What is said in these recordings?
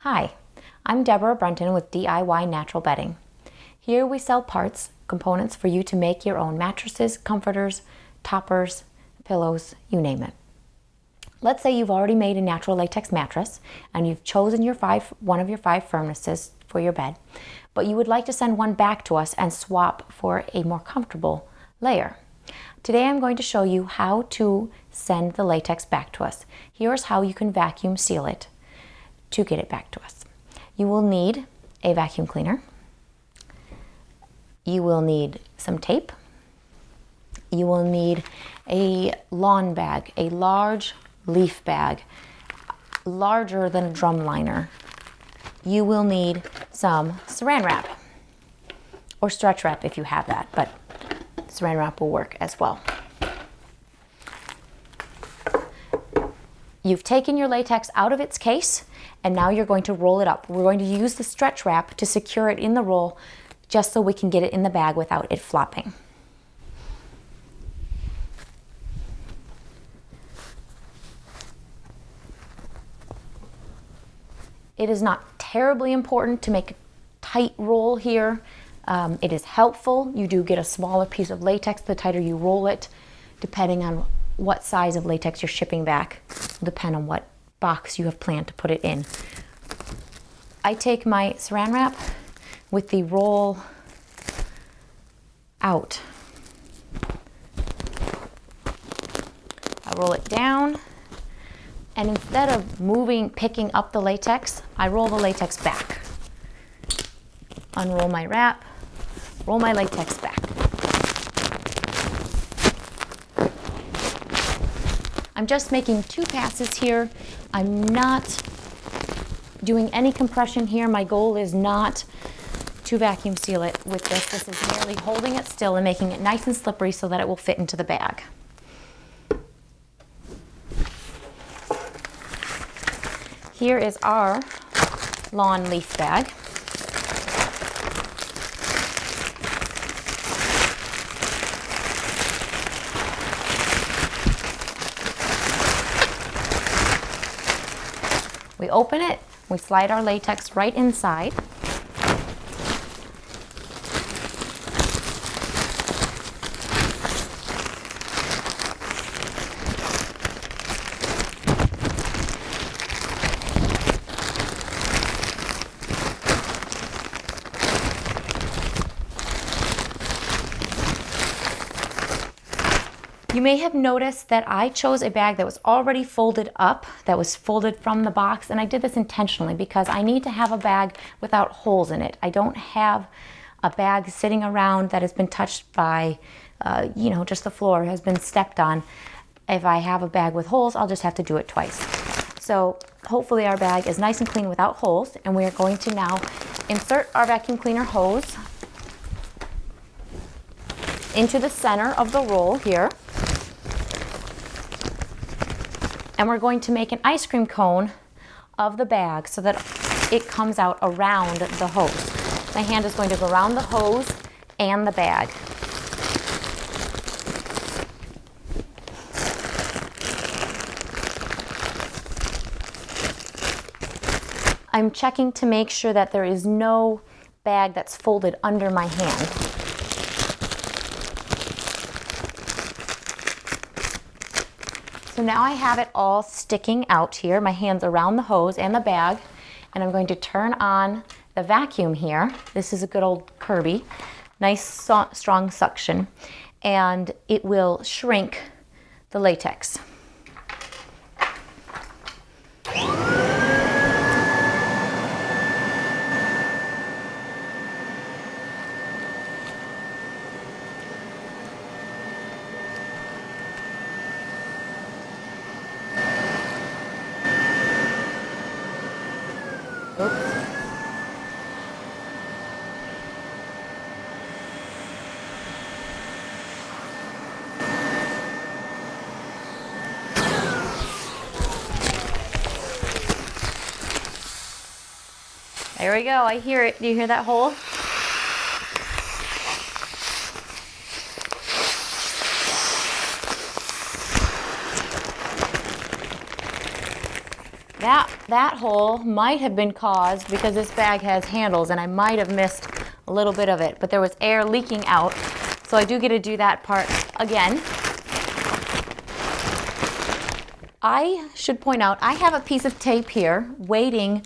Hi, I'm Deborah Brunton with DIY Natural Bedding. Here we sell parts, components for you to make your own mattresses, comforters, toppers, pillows, you name it. Let's say you've already made a natural latex mattress and you've chosen one of your 5 firmnesses for your bed, but you would like to send one back to us and swap for a more comfortable layer. Today I'm going to show you how to send the latex back to us. Here's how you can vacuum seal it to get it back to us. You will need a vacuum cleaner. You will need some tape. You will need a lawn bag, a large leaf bag, larger than a drum liner. You will need some Saran wrap or stretch wrap if you have that, but Saran wrap will work as well. You've taken your latex out of its case and now you're going to roll it up. We're going to use the stretch wrap to secure it in the roll just so we can get it in the bag without it flopping. It is not terribly important to make a tight roll here. It is helpful. You do get a smaller piece of latex the tighter you roll it, depending on what size of latex you're shipping back. It'll depend on what box you have planned to put it in. I take my Saran wrap with the roll out. I roll it down, and instead of picking up the latex, I roll the latex back. Unroll my wrap, roll my latex back. I'm just making 2 passes here. I'm not doing any compression here. My goal is not to vacuum seal it with this. This is merely holding it still and making it nice and slippery so that it will fit into the bag. Here is our lawn leaf bag. We open it, we slide our latex right inside. You may have noticed that I chose a bag that was already folded up, that was folded from the box, and I did this intentionally because I need to have a bag without holes in it. I don't have a bag sitting around that has been touched by, just the floor has been stepped on. If I have a bag with holes, I'll just have to do it twice. So hopefully our bag is nice and clean without holes, and we are going to now insert our vacuum cleaner hose into the center of the roll here. And we're going to make an ice cream cone of the bag so that it comes out around the hose. My hand is going to go around the hose and the bag. I'm checking to make sure that there is no bag that's folded under my hand. So now I have it all sticking out here. My hand's around the hose and the bag, and I'm going to turn on the vacuum here. This is a good old Kirby, nice strong suction, and it will shrink the latex. Oops. There we go. I hear it. Do you hear that hole? That That hole might have been caused because this bag has handles and I might have missed a little bit of it, but there was air leaking out. So I do get to do that part again. I should point out, I have a piece of tape here waiting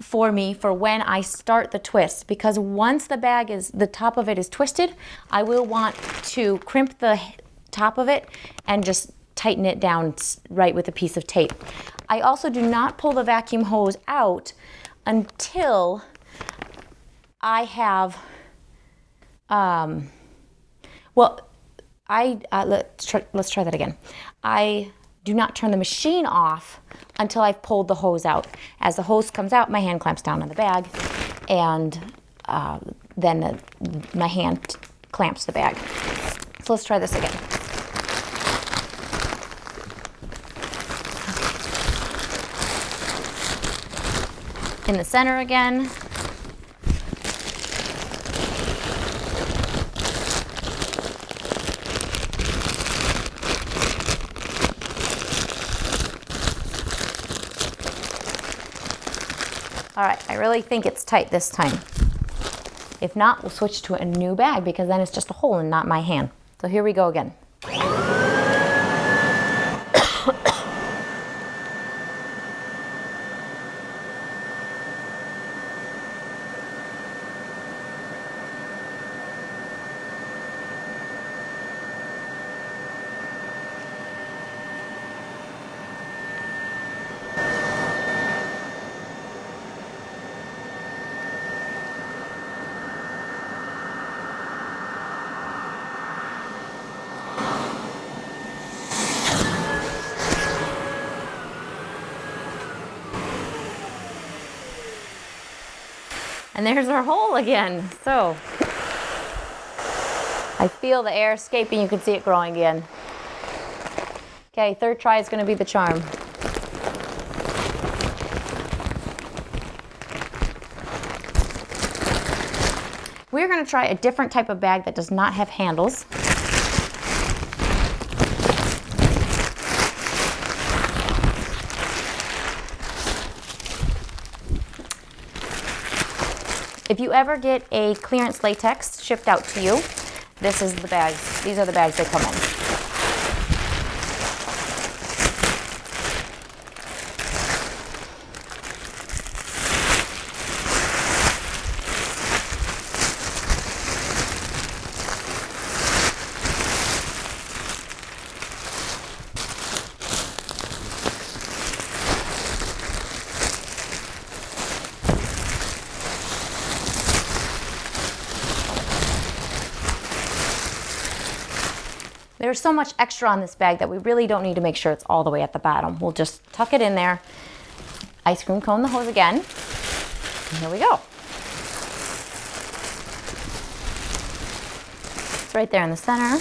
for me for when I start the twist, because once the top of it is twisted, I will want to crimp the top of it and just tighten it down right with a piece of tape. I also do not pull the vacuum hose out until I have, let's try that again. I do not turn the machine off until I've pulled the hose out. As the hose comes out, my hand clamps down on the bag, and then my hand clamps the bag. So let's try this again. In the center again. All right, I really think it's tight this time. If not, we'll switch to a new bag because then it's just a hole and not my hand. So here we go again. And there's our hole again. So I feel the air escaping. You can see it growing again. Okay, third try is going to be the charm. We're going to try a different type of bag that does not have handles. If you ever get a clearance latex shipped out to you, this is the bags. These are the bags they come in. There's so much extra on this bag that we really don't need to make sure it's all the way at the bottom. We'll just tuck it in there, ice cream cone the hose again, and here we go. It's right there in the center.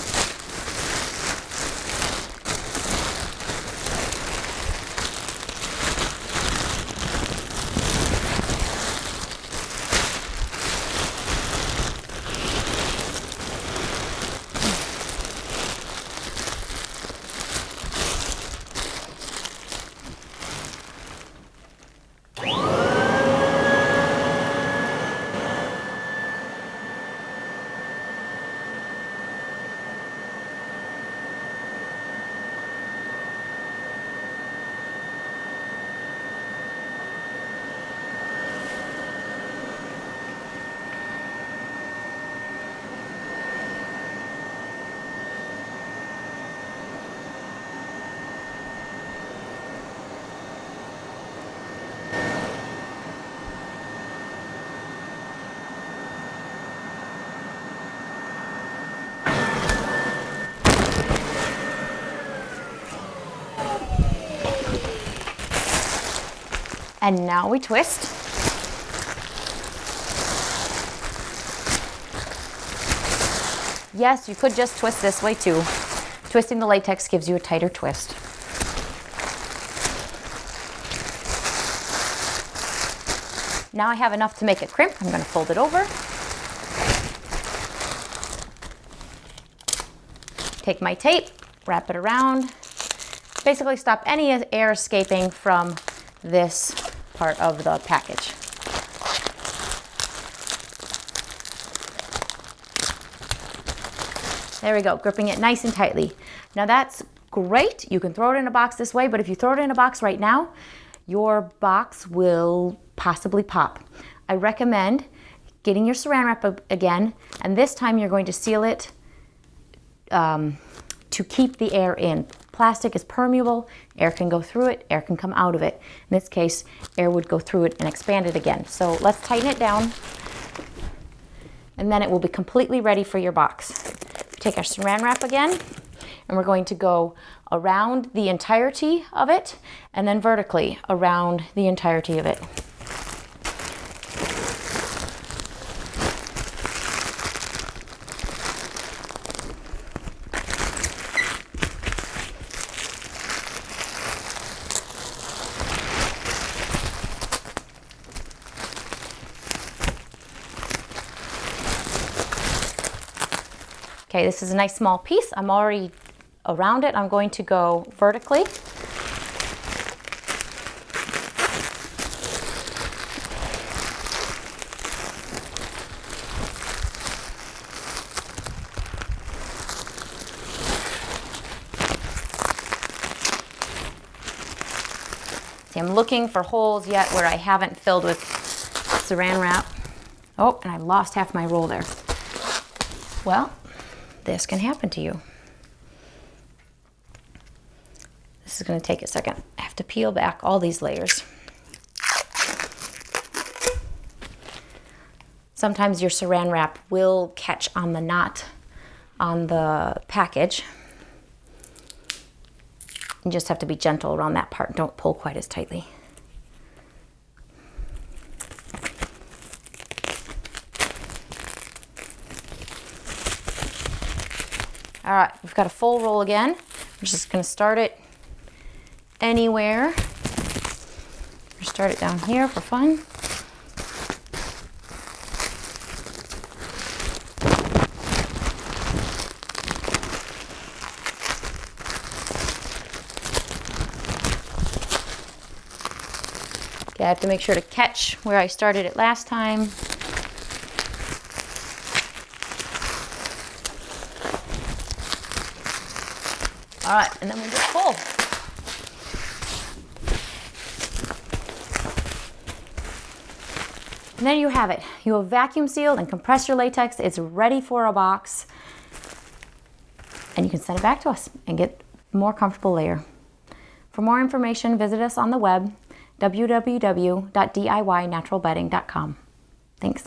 And now we twist. Yes, you could just twist this way too. Twisting the latex gives you a tighter twist. Now I have enough to make a crimp. I'm going to fold it over. Take my tape, wrap it around. Basically stop any air escaping from this part of the package. There we go, gripping it nice and tightly. Now that's great. You can throw it in a box this way, but if you throw it in a box right now, your box will possibly pop. I recommend getting your Saran wrap again, and this time you're going to seal it to keep the air in. Plastic is permeable, air can go through it, air can come out of it. In this case, air would go through it and expand it again. So let's tighten it down, and then it will be completely ready for your box. Take our Saran wrap again, and we're going to go around the entirety of it and then vertically around the entirety of it. Okay, this is a nice small piece. I'm already around it. I'm going to go vertically. See, I'm looking for holes yet where I haven't filled with Saran wrap. Oh, and I lost half my roll there. Well, this can happen to you. This is going to take a second. I have to peel back all these layers. Sometimes your Saran wrap will catch on the knot on the package. You just have to be gentle around that part. Don't pull quite as tightly. All right, we've got a full roll again. I'm just gonna start it anywhere. Or start it down here for fun. Okay, I have to make sure to catch where I started it last time. All right, and then we get full. And there you have it. You have vacuum sealed and compressed your latex. It's ready for a box. And you can send it back to us and get a more comfortable layer. For more information, visit us on the web, www.diynaturalbedding.com. Thanks.